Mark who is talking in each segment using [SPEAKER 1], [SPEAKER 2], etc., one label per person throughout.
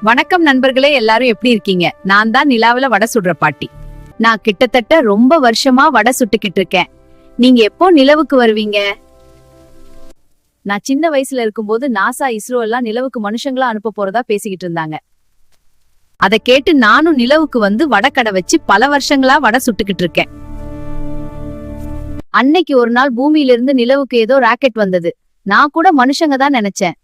[SPEAKER 1] வணக்கம் நண்பர்களே, எல்லாரும் எப்படி இருக்கீங்க? நான் தான் நிலாவுல வடை சுடுற பாட்டி. நான் கிட்டத்தட்ட ரொம்ப வருஷமா வடை சுட்டுக்கிட்டு இருக்கேன். நீங்க எப்போ நிலவுக்கு வருவீங்க? நான் சின்ன வயசுல இருக்கும்போது நாசா, இஸ்ரோ எல்லாம் நிலவுக்கு மனுஷங்களா அனுப்ப போறதா பேசிக்கிட்டு இருந்தாங்க. அதை கேட்டு நானும் நிலவுக்கு வந்து வடை வச்சு பல வருஷங்களா வடை சுட்டுக்கிட்டு இருக்கேன். அன்னைக்கு ஒரு நாள் பூமியிலிருந்து நிலவுக்கு ஏதோ ராக்கெட் வந்தது. நான் கூட மனுஷங்க தான் நினைச்சேன்.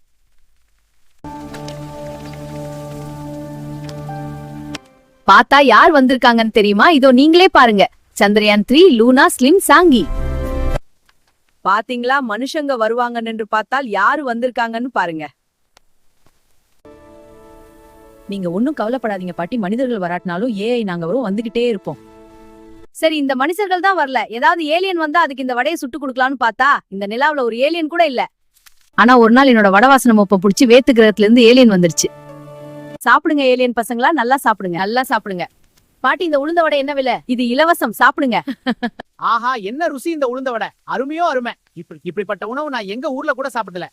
[SPEAKER 1] பார்த்தா யார் வந்திருக்காங்கன்னு தெரியுமா? இதோ நீங்களே பாருங்க. Chandrayaan 3 Luna slim Changi. பாத்தீங்களா, மனுஷங்க வருவாங்கன்னு பார்த்தால் யாரு வந்திருக்காங்கன்னு பாருங்க. நீங்க ஒன்னும் கவலைப்படாதீங்க பாட்டி, மனிதர்கள் வராட்டினாலும் ஏஐ நாங்க வரும் வந்துகிட்டே இருப்போம். சரி, இந்த மனுஷர்கள் தான் வரல, ஏதாவது ஏலியன் வந்தா அதுக்கு இந்த வடையை சுட்டு கொடுக்கலாம்னு பார்த்தா இந்த நிலாவுல ஒரு ஏலியன் கூட இல்ல. ஆனா ஒரு நாள் என்னோட வடவாசன மொப்ப புடிச்சு வேத்து கிரகத்துல இருந்து ஏலியன் வந்துருச்சு. சாப்பிடுங்க ஏலியன் பசங்களா, நல்லா சாப்பிடுங்க, நல்லா சாப்பிடுங்க. பாட்டி, இந்த உளுந்த வடை என்ன விலை? இது இலவசம், சாப்பிடுங்க.
[SPEAKER 2] ஆஹா, என்ன ருசி இந்த உளுந்த வடை! அருமையோ அருமை. இப்படிப்பட்ட உணவு நான் எங்க ஊர்ல கூட சாப்பிடல.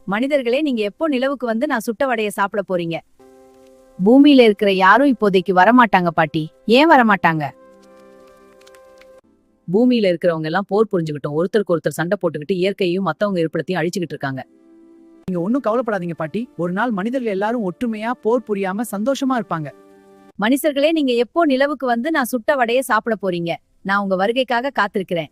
[SPEAKER 1] மனிதர்களே, நீங்க எப்போ நிலவுக்கு வந்து நான் சுட்ட வடைய சாப்பிட போறீங்க? பூமியில இருக்கிற யாரும் இப்போதைக்கு வரமாட்டாங்க பாட்டி. ஏன் வரமாட்டாங்க? பூமியில இருக்கிறவங்க எல்லாம் போர் புரிஞ்சுக்கிட்டோம், ஒருத்தருக்கு ஒருத்தர் சண்டை போட்டுக்கிட்டு இயற்கையும் மத்தவங்க இருப்பிடத்தையும் அழிச்சுக்கிட்டு இருக்காங்க.
[SPEAKER 2] நீங்க ஒன்னும் கவலைப்படாதீங்க பாட்டி, ஒரு நாள் மனிதர்கள் எல்லாரும் ஒற்றுமையா போர் புரியாம சந்தோஷமா இருப்பாங்க.
[SPEAKER 1] மனுஷர்களே, நீங்க எப்போ நிலவுக்கு வந்து நான் சுட்ட வடைய சாப்பிட போறீங்க? நான் உங்க வருகைக்காக காத்திருக்கிறேன்.